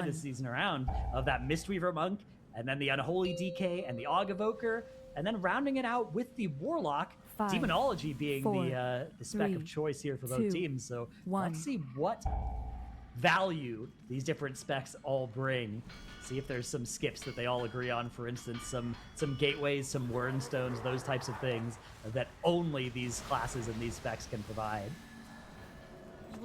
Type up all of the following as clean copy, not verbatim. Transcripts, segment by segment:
try this season around of that Mistweaver Monk, and then the Unholy DK and the Og Evoker, and then rounding it out with the Warlock, 5, Demonology being 4, the spec 3, of choice here for 2, both teams. So 1. let's see what value these different specs all bring. See if there's some skips that they all agree on, for instance, some gateways, some wordstones, those types of things that only these classes and these specs can provide.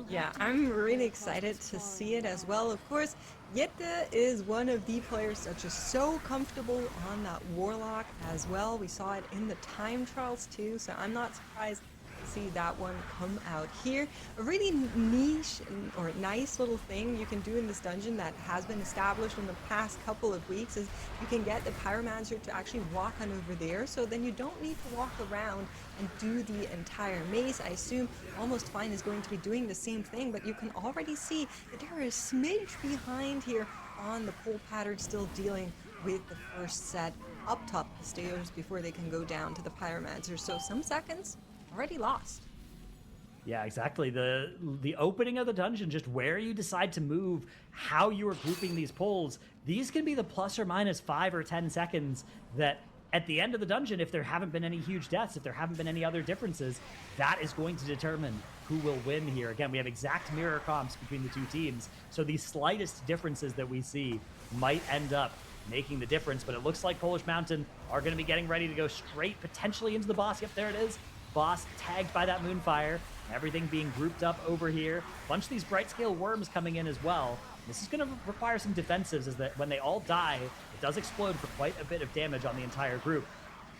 Yeah, I'm really excited to see it as well. Of course, Yette is one of the players that's just so comfortable on that Warlock as well. We saw it in the time trials too, so I'm not surprised to see that one come out here. A really niche or nice little thing you can do in this dungeon that has been established in the past couple of weeks is you can get the Pyromancer to actually walk on over there, so then you don't need to walk around and do the entire maze. I assume Almost Fine is going to be doing the same thing, but you can already see that there is a smidge behind here on the pole pattern, still dealing with the first set up top the stairs before they can go down to the Pyromancer. So some seconds already lost. Yeah, exactly. The opening of the dungeon, just where you decide to move, how you are grouping these poles, these can be the plus or minus 5 or 10 seconds that at the end of the dungeon, if there haven't been any huge deaths, if there haven't been any other differences, that is going to determine who will win here. Again, we have exact mirror comps between the two teams, so these slightest differences that we see might end up making the difference, but it looks like Polish Mountain are going to be getting ready to go straight, potentially into the boss. Yep, there it is. Boss tagged by that Moonfire. Everything being grouped up over here. Bunch of these Bright Scale Worms coming in as well. This is going to require some defensives, as that when they all die, it does explode for quite a bit of damage on the entire group.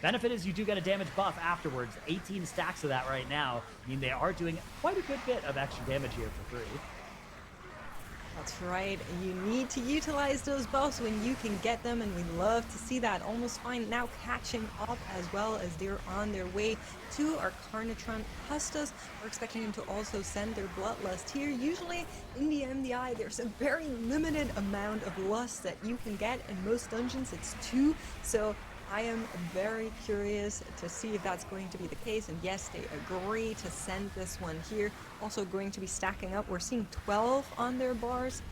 Benefit is you do get a damage buff afterwards. 18 stacks of that right now. I mean, they are doing quite a good bit of extra damage here for free. That's right, you need to utilize those buffs when you can get them, and we love to see that. Almost Fine now catching up as well as they're on their way to our Carnatron Custos. We're expecting them to also send their Bloodlust here. Usually in the MDI, there's a very limited amount of lust that you can get. In most dungeons, it's 2, so I am very curious to see if that's going to be the case, and yes, they agree to send this one here. Also going to be stacking up. We're seeing 12 on their bars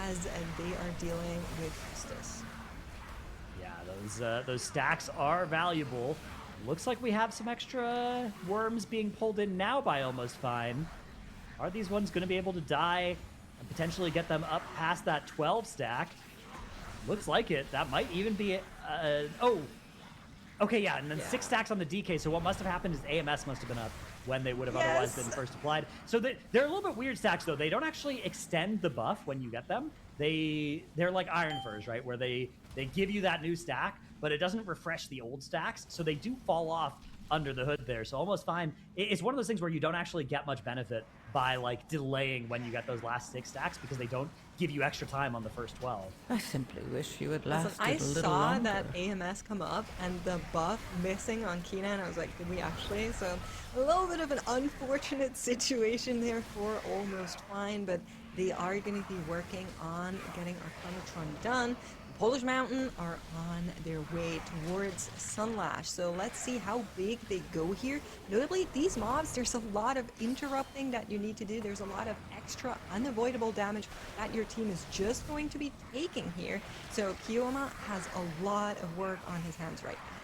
as they are dealing with Justice. Yeah, those stacks are valuable. Looks like we have some extra worms being pulled in now by Almost Fine. Are these ones going to be able to die and potentially get them up past that 12 stack? Looks like it. That might even be oh. Okay, yeah, and then 6 stacks on the DK, so what must have happened is AMS must have been up when they would have otherwise been first applied. So they're a little bit weird stacks, though. They don't actually extend the buff when you get them. They're like Iron Furs, right, where they give you that new stack, but it doesn't refresh the old stacks, so they do fall off under the hood there. So Almost Fine. It's one of those things where you don't actually get much benefit by like delaying when you get those last 6 stacks, because they don't give you extra time on the first 12. I simply wish you had lasted I a little saw longer. that AMS come up and the buff missing on Keenan. I was like, did we actually? So a little bit of an unfortunate situation there for Almost Fine, but they are going to be working on getting our Chronotron done. Polish Mountain are on their way towards Sunlash, so let's see how big they go here. Notably, these mobs, there's a lot of interrupting that you need to do. There's a lot of extra unavoidable damage that your team is just going to be taking here. So Kioma has a lot of work on his hands right now.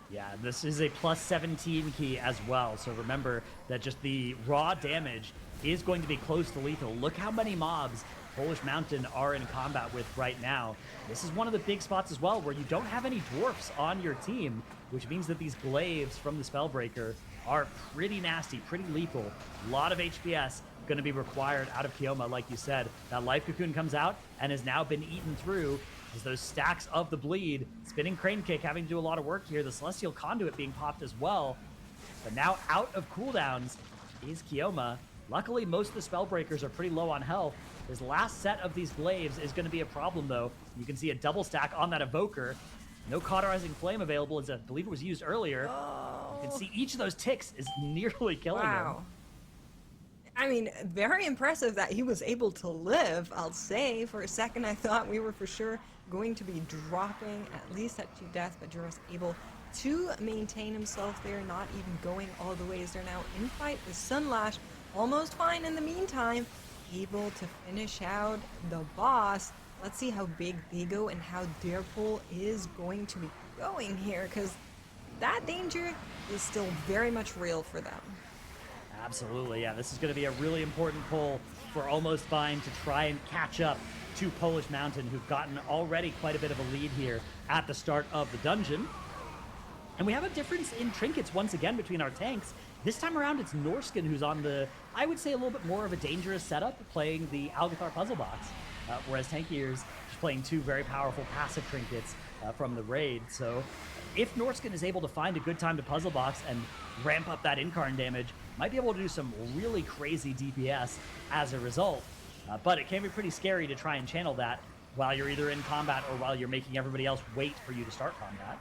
Yeah, this is a plus 17 key as well, so remember that just the raw damage is going to be close to lethal. Look how many mobs Polish Mountain are in combat with right now. This is one of the big spots as well where you don't have any dwarfs on your team, which means that these glaives from the Spellbreaker are pretty nasty, pretty lethal. A lot of HPS going to be required out of Kioma, like you said. That Life Cocoon comes out and has now been eaten through as those stacks of the bleed. Spinning Crane Kick having to do a lot of work here. The Celestial Conduit being popped as well. But now out of cooldowns is Kioma. Luckily, most of the Spellbreakers are pretty low on health. This last set of these glaives is going to be a problem, though. You can see a double stack on that Evoker. No Cauterizing Flame available, as I believe it was used earlier. Oh. You can see each of those ticks is nearly killing him. I mean, very impressive that he was able to live, I'll say. For a second, I thought we were for sure going to be dropping at least at 2 deaths, but Juras able to maintain himself there, not even going all the way as they're now in fight with Sunlash. Almost Fine in the meantime. able to finish out the boss. Let's see how big they go and how their pull is going to be going here, because that danger is still very much real for them. Absolutely, yeah. This is going to be a really important pull for Almost Fine to try and catch up to Polish Mountain, who've gotten already quite a bit of a lead here at the start of the dungeon. And we have a difference in trinkets once again between our tanks. This time around, it's Norskin who's on the, I would say, a little bit more of a dangerous setup, playing the Algathar puzzle box, whereas Tankier's just playing two very powerful passive trinkets from the raid. So if Norskin is able to find a good time to puzzle box and ramp up that incarn damage, might be able to do some really crazy DPS as a result. But it can be pretty scary to try and channel that while you're either in combat or while you're making everybody else wait for you to start combat.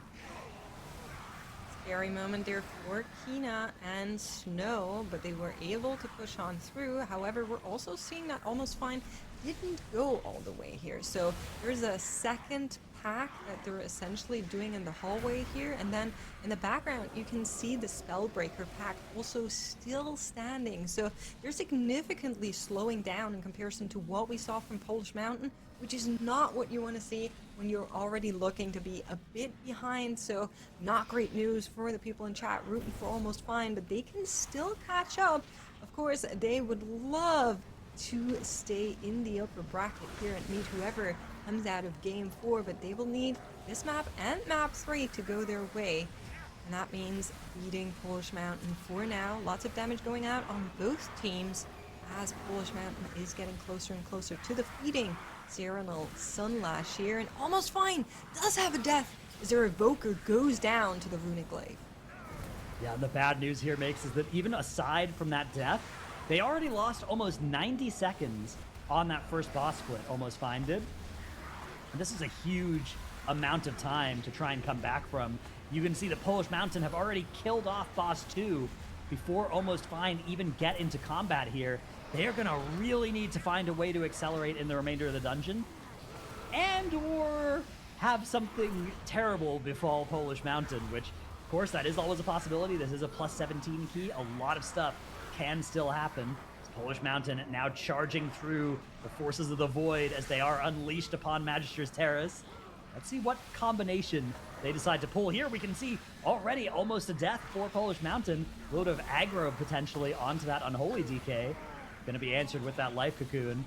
Scary moment there for Kina and Snow, but they were able to push on through. However, we're also seeing that Almost Fine didn't go all the way here. So there's a second pack that they're essentially doing in the hallway here, and then in the background you can see the Spellbreaker pack also still standing. So they're significantly slowing down in comparison to what we saw from Polish Mountain, which is not what you want to see when you're already looking to be a bit behind. So not great news for the people in chat rooting for Almost Fine, but they can still catch up. Of course, they would love to stay in the upper bracket here and meet whoever comes out of game 4, but they will need this map and map 3 to go their way, and that means beating Polish Mountain for now. Lots of damage going out on both teams as Polish Mountain is getting closer and closer to defeating Saron Sunlash here, and Almost Fine does have a death as their evoker goes down to the runic glaive. Yeah, the bad news here makes is that even aside from that death, they already lost almost 90 seconds on that first boss split, Almost Fine did. And this is a huge amount of time to try and come back from. You can see the Polish Mountain have already killed off boss 2 before Almost Fine even get into combat here. They're gonna really need to find a way to accelerate in the remainder of the dungeon, and or have something terrible befall Polish Mountain, which, of course, that is always a possibility. This is a plus 17 key. A lot of stuff can still happen. Polish Mountain now charging through the forces of the void as they are unleashed upon Magister's Terrace. Let's see what combination they decide to pull here. We can see already almost a death for Polish Mountain. A load of aggro potentially onto that Unholy DK. Going to be answered with that Life Cocoon.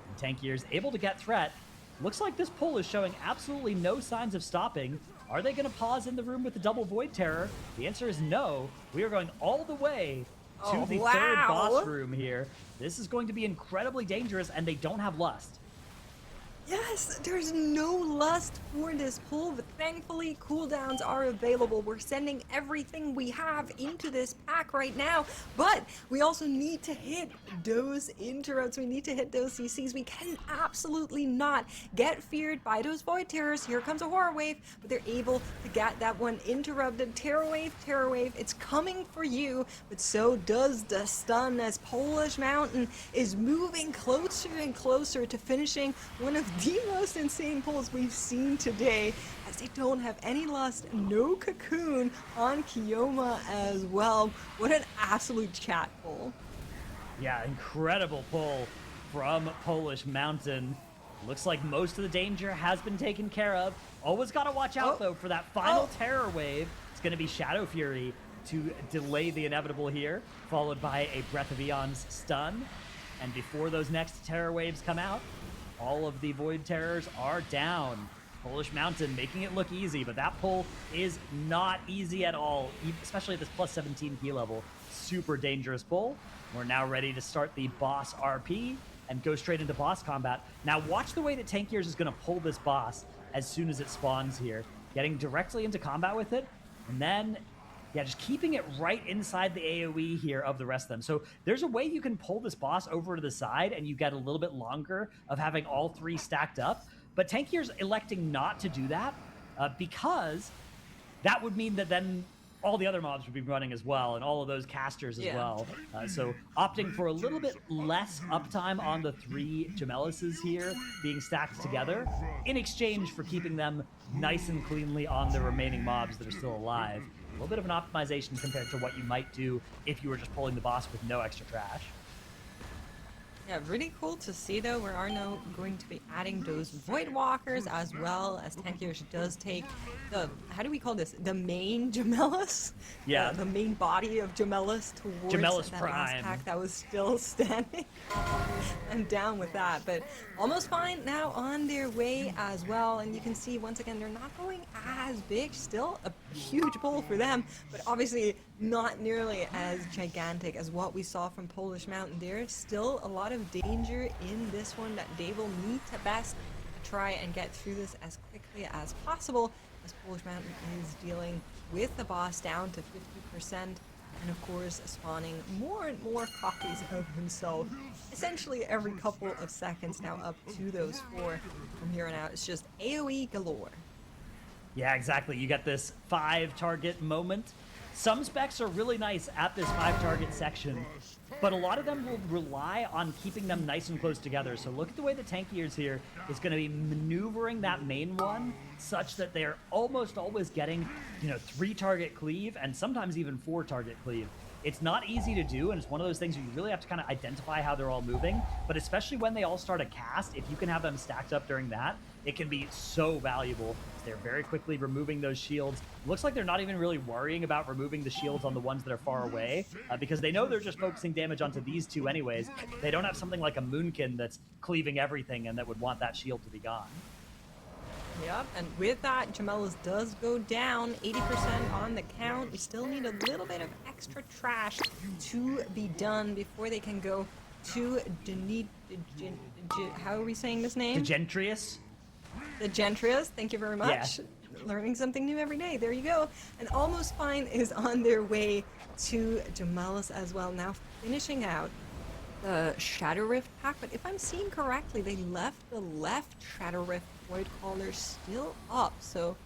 And Tankier's able to get threat. Looks like this pull is showing absolutely no signs of stopping. Are they going to pause in the room with the double Void Terror? The answer is no. We are going all the way to the third boss room here. This is going to be incredibly dangerous, and they don't have Lust. Yes, there's no Lust for this pull, but thankfully cooldowns are available. We're sending everything we have into this pack right now, but we also need to hit those interrupts. We need to hit those CCs. We can absolutely not get feared by those Void Terrors. Here comes a Horror Wave, but they're able to get that one interrupted. Terror Wave, it's coming for you, but so does the stun as Polish Mountain is moving closer and closer to finishing one of the most insane pulls we've seen today, as they don't have any Lust, no Cocoon on Kioma as well. What an absolute chat pull. Yeah, incredible pull from Polish Mountain. Looks like most of the danger has been taken care of. Always got to watch out, though, for that final Terror Wave. It's going to be Shadow Fury to delay the inevitable here, followed by a Breath of Eon's stun. And before those next Terror Waves come out, all of the Void Terrors are down. Polish Mountain making it look easy, but that pull is not easy at all, especially at this plus 17 key level. Super dangerous pull. We're now ready to start the boss RP and go straight into boss combat. Now watch the way that Tankiers is going to pull this boss as soon as it spawns here. Getting directly into combat with it, and then just keeping it right inside the AoE here of the rest of them. So there's a way you can pull this boss over to the side and you get a little bit longer of having all three stacked up. But Tankier's electing not to do that because that would mean that then all the other mobs would be running as well, and all of those casters as well. So opting for a little bit less uptime on the three Gemelises here being stacked together in exchange for keeping them nice and cleanly on the remaining mobs that are still alive. A little bit of an optimization compared to what you might do if you were just pulling the boss with no extra trash. Yeah, really cool to see though. We are now going to be adding those Void Walkers as well as Tankiers does take the, how do we call this? The main Gemellus? Yeah. The main body of Gemellus towards Gemellus that Prime. last pack that was still standing. I'm down with that, but almost fine now on their way as well. And you can see once again, they're not going as big, still a huge pull for them, but obviously not nearly as gigantic as what we saw from Polish Mountain. There's still a lot of danger in this one that they will need to best to try and get through this as quickly as possible, as Polish Mountain is dealing with the boss down to 50%, and of course spawning more and more copies of himself essentially every couple of seconds, now up to those 4 from here on out. It's just AoE galore. Yeah, exactly. You get this 5-target moment. Some specs are really nice at this 5-target section, but a lot of them will rely on keeping them nice and close together. So look at the way the Tankiers here is going to be maneuvering that main one such that they're almost always getting, 3-target cleave and sometimes even 4-target cleave. It's not easy to do, and it's one of those things where you really have to kind of identify how they're all moving, but especially when they all start a cast, if you can have them stacked up during that, it can be so valuable. They're very quickly removing those shields. Looks like they're not even really worrying about removing the shields on the ones that are far away, because they know they're just focusing damage onto these two anyways. They don't have something like a Moonkin that's cleaving everything and that would want that shield to be gone. Yep, and with that, Gemellus does go down, 80% on the count. We still need a little bit of extra trash to be done before they can go to how are we saying this name? Degentrius? The Gentrius, thank you very much. Yeah. Learning something new every day. There you go. And Almost Fine is on their way to Gemellus as well, now finishing out the Shadow Rift pack. But if I'm seeing correctly, they left the left Shadow Rift Void Caller still up, so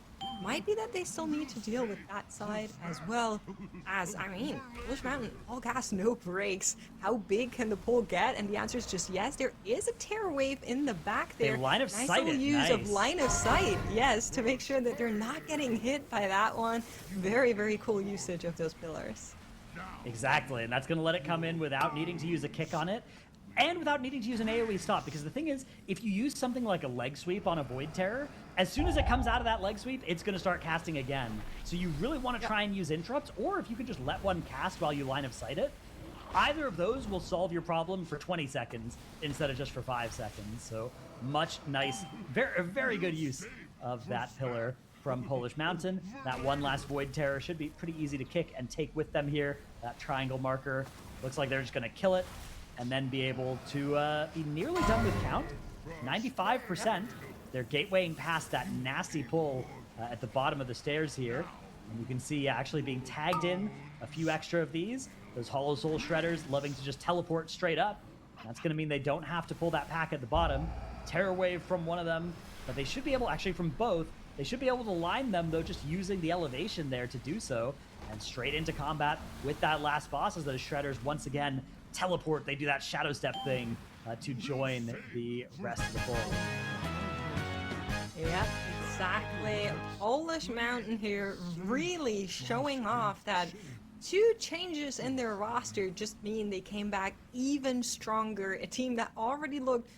might be that they still need to deal with that side as well. As, I mean, Polish Mountain, all gas, no brakes. How big can the pull get? And the answer is just yes. There is a terror wave in the back there. They line of nice sight little it, use of nice. line of sight, yes, to make sure that they're not getting hit by that one. Very, very cool usage of those pillars. Exactly, and that's going to let it come in without needing to use a kick on it, and without needing to use an AoE stop, because the thing is, if you use something like a leg sweep on a Void Terror, as soon as it comes out of that leg sweep, it's going to start casting again. So you really want to try and use interrupts, or if you can just let one cast while you line of sight it, either of those will solve your problem for 20 seconds instead of just for 5 seconds. So much nice, very, very good use of that pillar from Polish Mountain. That one last Void Terror should be pretty easy to kick and take with them here. That triangle marker looks like they're just going to kill it and then be able to be nearly done with count. 95%. They're gatewaying past that nasty pull at the bottom of the stairs here. And you can see actually being tagged in a few extra of these. Those Hollow Soul Shredders loving to just teleport straight up. That's going to mean they don't have to pull that pack at the bottom. Terror Wave from one of them, but they should be able, actually from both, they should be able to line them, though, just using the elevation there to do so. And straight into combat with that last boss as those Shredders once again teleport. They do that Shadow Step thing to join the rest of the pull. Yep, exactly. Polish Mountain here really showing off that 2 changes in their roster just mean they came back even stronger. A team that already looked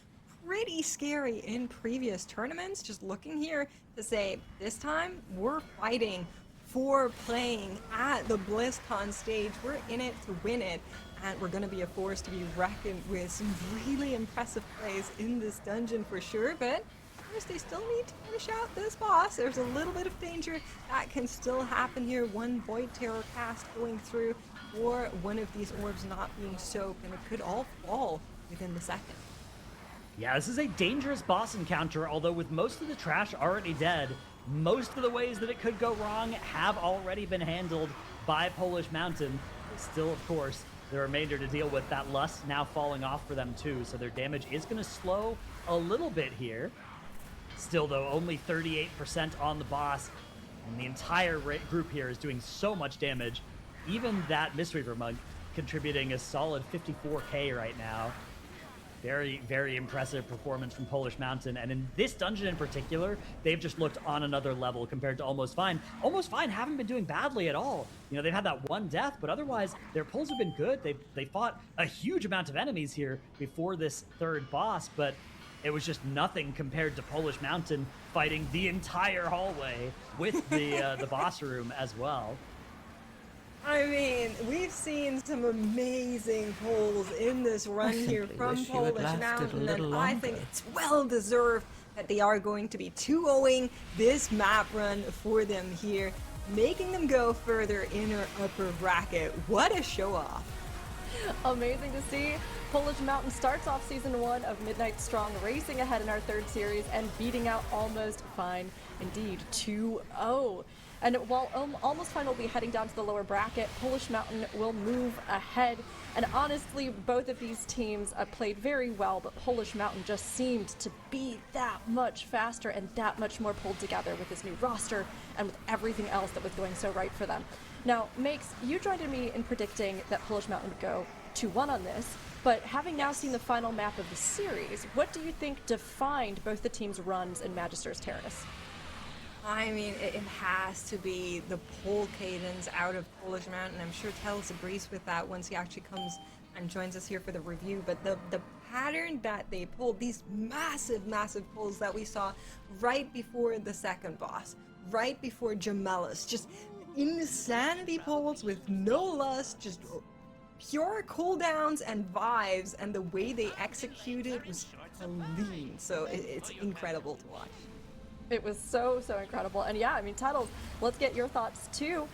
pretty scary in previous tournaments, just looking here to say, this time we're fighting for playing at the BlizzCon stage. We're in it to win it, and we're going to be a force to be reckoned with. Some really impressive plays in this dungeon for sure, but of course they still need to finish out this boss. There's a little bit of danger that can still happen here. One Void Terror cast going through, or one of these orbs not being soaked, and it could all fall within the second. Yeah, this is a dangerous boss encounter, although with most of the trash already dead, most of the ways that it could go wrong have already been handled by Polish Mountain. Still, of course, the remainder to deal with. That Lust now falling off for them too, so their damage is going to slow a little bit here. Still, though, only 38% on the boss, and the entire group here is doing so much damage. Even that Mistweaver Monk contributing a solid 54k right now. Very, very impressive performance from Polish Mountain. And in this dungeon in particular, they've just looked on another level compared to Almost Fine. Almost Fine haven't been doing badly at all. You know, they've had that one death, but otherwise their pulls have been good. They fought a huge amount of enemies here before this third boss, but it was just nothing compared to Polish Mountain fighting the entire hallway with the boss room as well. I mean, we've seen some amazing pulls in this run here from Polish Mountain, and I think it's well deserved that they are going to be 2-0ing this map run for them here, making them go further in our upper bracket. What a show off. Amazing to see. Polish Mountain starts off Season 1 of Midnight Strong, racing ahead in our third series and beating out Almost Fine, indeed, 2-0. And while Almost Fine will be heading down to the lower bracket, Polish Mountain will move ahead. And honestly, both of these teams played very well, but Polish Mountain just seemed to be that much faster and that much more pulled together with this new roster and with everything else that was going so right for them. Now, Makes, you joined me in predicting that Polish Mountain would go 2-1 on this, but having now seen the final map of the series, what do you think defined both the teams' runs in Magister's Terrace? I mean, it has to be the pull cadence out of Polish Mountain. I'm sure Tells agrees with that once he actually comes and joins us here for the review. But the pattern that they pulled, these massive, massive pulls that we saw right before the second boss, right before Gemellis, just insanity pulls with no lust, just pure cooldowns and vibes, and the way they executed was clean. So it's incredible to watch. It was so incredible. And yeah, I mean, Tuttles, let's get your thoughts too.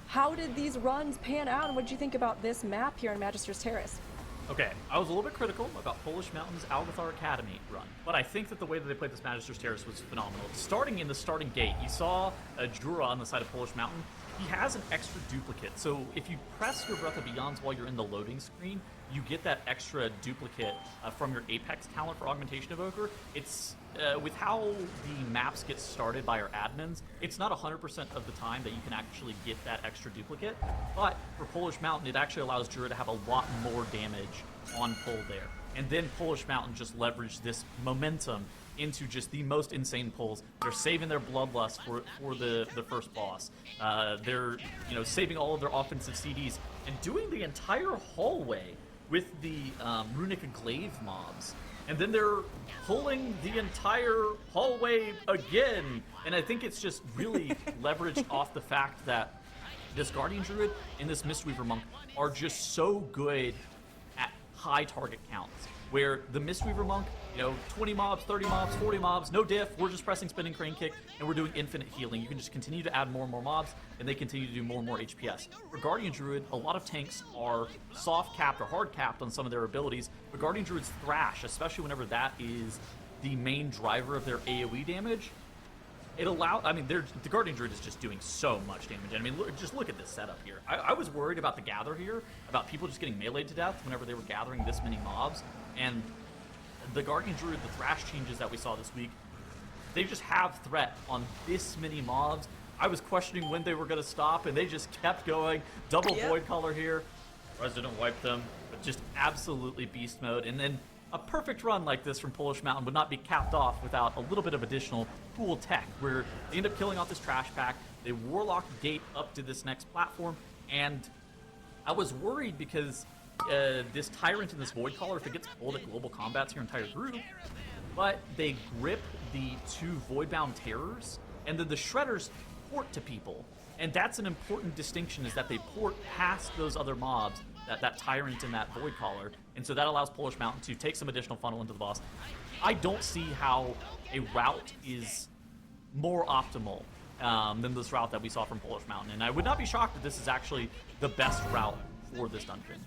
How did these runs pan out, and what did you think about this map here in Magister's Terrace? Okay, I was a little bit critical about Polish Mountain's Algathar Academy run, but I think that the way that they played this Magister's Terrace was phenomenal. Starting in the starting gate, you saw Jura on the side of Polish Mountain. He has an extra duplicate, so if you press your Breath of Beyonds while you're in the loading screen, you get that extra duplicate from your Apex talent for Augmentation Evoker. It's with how the maps get started by our admins, it's not 100% of the time that you can actually get that extra duplicate, but for Polish Mountain, it actually allows Jura to have a lot more damage on pull there. And then Polish Mountain just leveraged this momentum into just the most insane pulls. They're saving their bloodlust for the first boss. They're saving all of their offensive CDs and doing the entire hallway with the Runic Glaive mobs. And then they're pulling the entire hallway again. And I think it's just really leveraged off the fact that this Guardian Druid and this Mistweaver Monk are just so good at high target counts. Where the Mistweaver Monk, 20 mobs, 30 mobs, 40 mobs, no diff, we're just pressing Spinning Crane Kick, and we're doing infinite healing. You can just continue to add more and more mobs, and they continue to do more and more HPS. For Guardian Druid, a lot of tanks are soft capped or hard capped on some of their abilities, but Guardian Druid's Thrash, especially whenever that is the main driver of their AoE damage, the Guardian Druid is just doing so much damage. I mean, just look at this setup here. I was worried about the gather here, about people just getting meleeed to death whenever they were gathering this many mobs. And the Guardian Druid, the Thrash changes that we saw this week, they just have threat on this many mobs. I was questioning when they were going to stop, and they just kept going. Double Void Collar here. Resident wipe them, but just absolutely beast mode. And then a perfect run like this from Polish Mountain would not be capped off without a little bit of additional cool tech, where they end up killing off this trash pack. They Warlock gate up to this next platform, and I was worried because this Tyrant and this Void Collar, if it gets pulled at global combats your entire group, but they grip the two Voidbound Terrors, and then the Shredders port to people. And that's an important distinction, is that they port past those other mobs, that Tyrant and that Void Collar, and so that allows Polish Mountain to take some additional funnel into the boss. I don't see how a route is more optimal than this route that we saw from Polish Mountain, and I would not be shocked if this is actually the best route for this dungeon.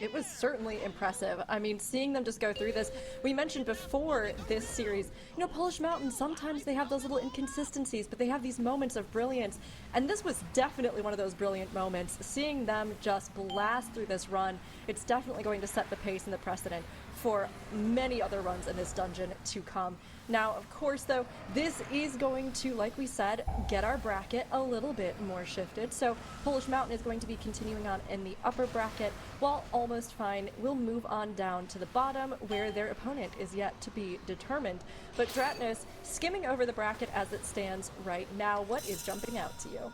It was certainly impressive. I mean, seeing them just go through this, we mentioned before this series, Polish Mountain, sometimes they have those little inconsistencies, but they have these moments of brilliance. And this was definitely one of those brilliant moments. Seeing them just blast through this run, it's definitely going to set the pace and the precedent for many other runs in this dungeon to come. Now, of course, though, this is going to, like we said, get our bracket a little bit more shifted. So Polish Mountain is going to be continuing on in the upper bracket, while Almost Fine will move on down to the bottom, where their opponent is yet to be determined. But Dratnos, skimming over the bracket as it stands right now, what is jumping out to you?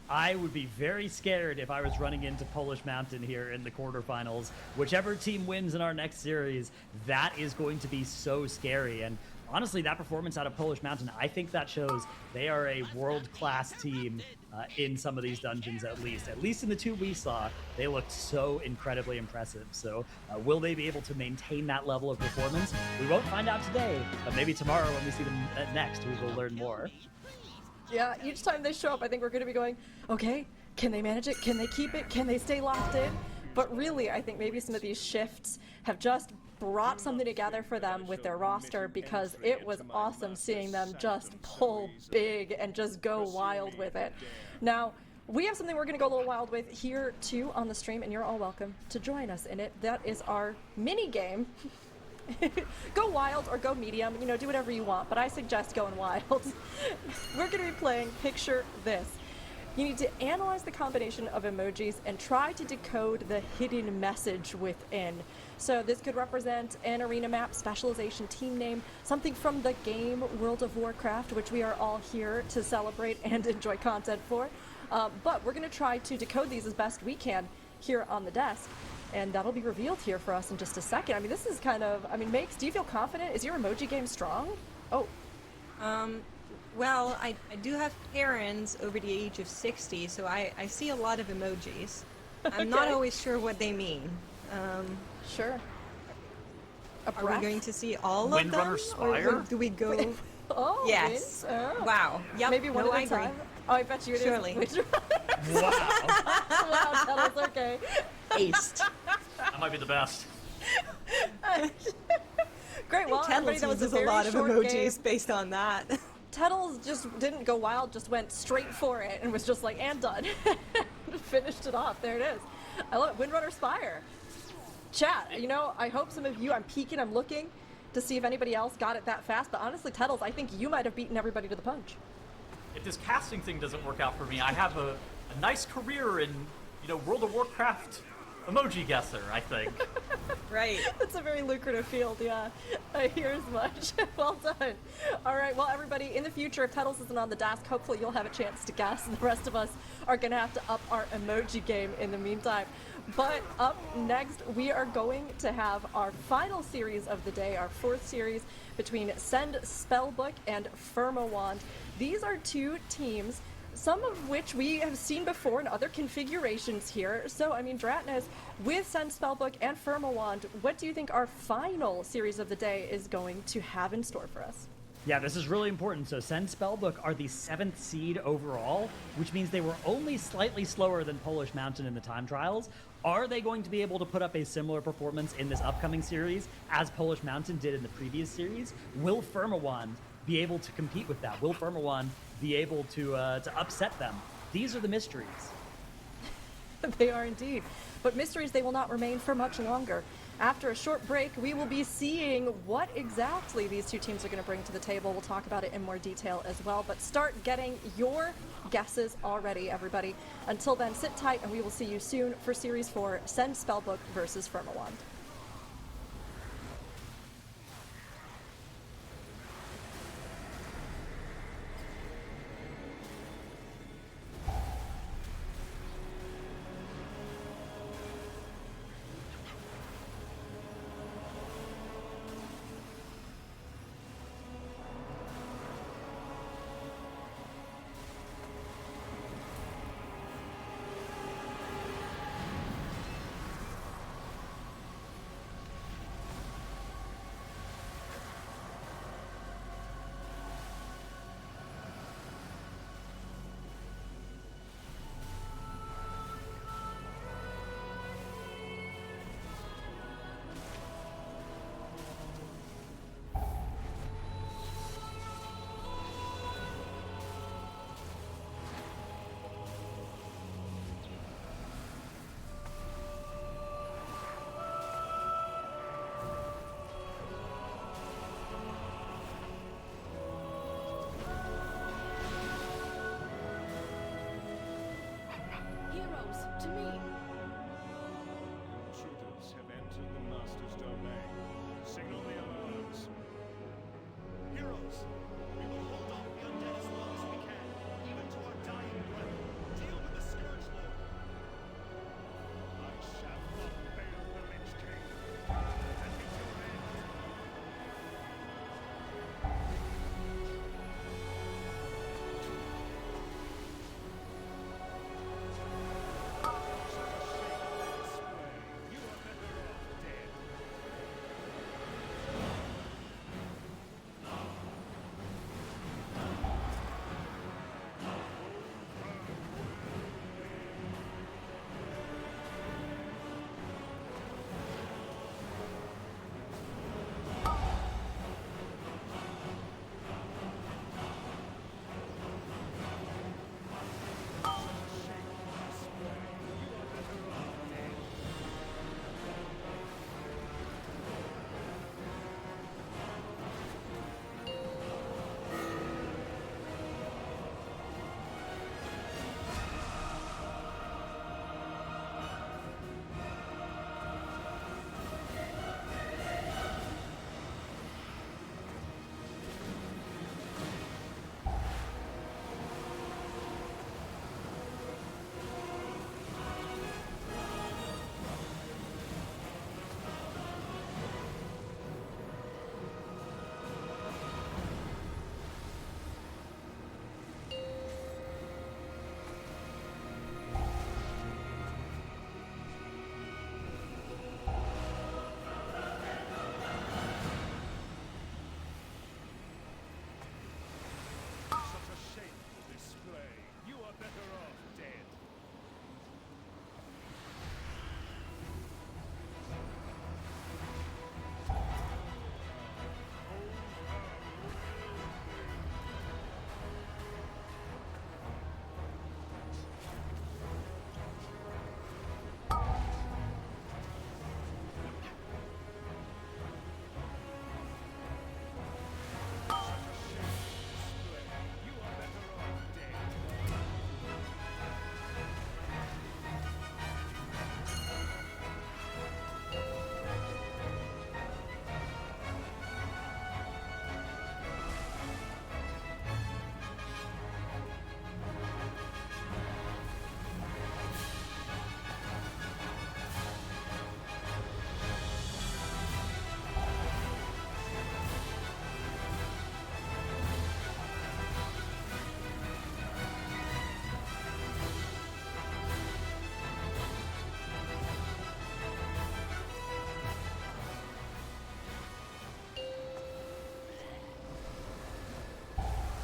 I would be very scared if I was running into Polish Mountain here in the quarterfinals. Whichever team wins in our next series, that is going to be so scary. And honestly, that performance out of Polish Mountain, I think that shows they are a world-class team in some of these dungeons, at least. At least in the 2 we saw, they looked so incredibly impressive. So will they be able to maintain that level of performance? We won't find out today, but maybe tomorrow when we see them next, we will learn more. Yeah, each time they show up, I think we're going to be going, okay, can they manage it? Can they keep it? Can they stay locked in? But really, I think maybe some of these shifts have just brought something together for them with their roster, because it was awesome seeing them just pull big and just go wild with it. Now, we have something we're going to go a little wild with here too on the stream, and you're all welcome to join us in it. That is our mini game. Go wild or go medium, you know, do whatever you want, but I suggest going wild. We're going to be playing Picture This. You need to analyze the combination of emojis and try to decode the hidden message within. So this could represent an arena map, specialization, team name, something from the game World of Warcraft, which we are all here to celebrate and enjoy content for. But we're going to try to decode these as best we can here on the desk. And that'll be revealed here for us in just a second. I mean, this is kind of, I mean, Makes, do you feel confident? Is your emoji game strong? Oh. Well, I do have parents over the age of 60, so I see a lot of emojis. I'm not always sure what they mean. Sure. Are we going to see all of them? Windrunner Spire? Or do we go... Oh, Yes. Oh. Wow. Yep. Maybe one no, at I a agree. time. Oh, I bet you it Surely. is. Wow. Wow, that was okay. Aced. That might be the best. Great, well, everybody, Tettles that was a uses a very lot of short emojis game. based on that. Tettles just didn't go wild, just went straight for it and was just like, and done. Finished it off. There it is. I love it. Windrunner Spire. Chat, you know, I hope some of you, I'm peeking, I'm looking to see if anybody else got it that fast, but honestly, Tettles, I think you might have beaten everybody to the punch. If this casting thing doesn't work out for me, I have a nice career in, you know, World of Warcraft emoji guesser, I think. Right. That's a very lucrative field, yeah. I hear as much. Well done. All right, well, everybody, in the future, if Tettles isn't on the desk, hopefully you'll have a chance to guess, and the rest of us are going to have to up our emoji game in the meantime. But up next, we are going to have our final series of the day, our 4th series between Send Spellbook and Firmawand. These are 2 teams, some of which we have seen before in other configurations here. So, I mean, Dratnos, with Send Spellbook and Firmawand, what do you think our final series of the day is going to have in store for us? Yeah, this is really important. So Send Spellbook are the 7th seed overall, which means they were only slightly slower than Polish Mountain in the time trials. Are they going to be able to put up a similar performance in this upcoming series as Polish Mountain did in the previous series? Will Firmawand be able to compete with that? Will Firmawand be able to upset them? These are the mysteries. They are indeed. But mysteries, they will not remain for much longer. After a short break, we will be seeing what exactly these 2 teams are going to bring to the table. We'll talk about it in more detail as well, but start getting your guesses already, everybody. Until then, sit tight, and we will see you soon for Series 4, Send Spellbook versus Firmawand. to me. Intruders have entered the Master's domain. Signal the alarms. Heroes, we will hold off the undead as long as we can, even to our dying breath. Deal with the Scourge Lord. I shall not fail the Lich King. That is your end. You are better off dead.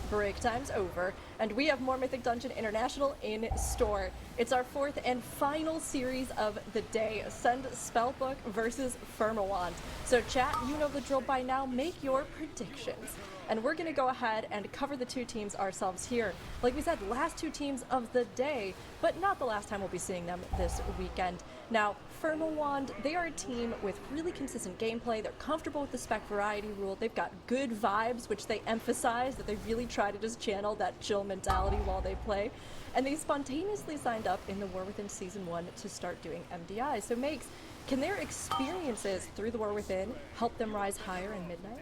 Break time's over, and we have more Mythic Dungeon International in store. It's our fourth and final series of the day. Send Spellbook versus Firmawand. So chat, you know the drill by now. Make your predictions. And we're going to go ahead and cover the two teams ourselves here. Like we said, last two teams of the day, but not the last time we'll be seeing them this weekend. Now, Firmawand, they are a team with really consistent gameplay. They're comfortable with the spec variety rule. They've got good vibes, which they emphasize, that they really try to just channel that chill mentality while they play. And they spontaneously signed up in the War Within Season 1 to start doing MDI. So Makes, can their experiences through the War Within help them rise higher in Midnight?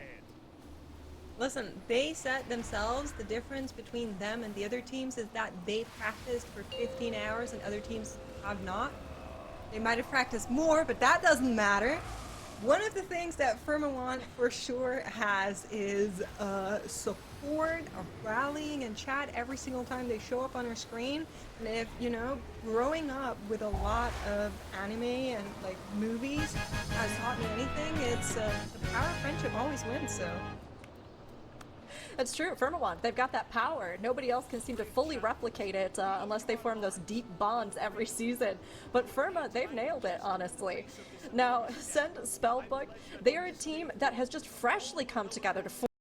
Listen, they set themselves, the difference between them and the other teams is that they practiced for 15 hours and other teams have not. They might have practiced more, but that doesn't matter. One of the things that Firmawand for sure has is support, rallying, and chat every single time they show up on our screen. And if, you know, growing up with a lot of anime and like movies has taught me anything, it's the power of friendship always wins, so. That's true, Firmawand, they've got that power. Nobody else can seem to fully replicate it unless they form those deep bonds every season. But Firma, they've nailed it, honestly. Now, Send Spellbook, they are a team that has just freshly come together to form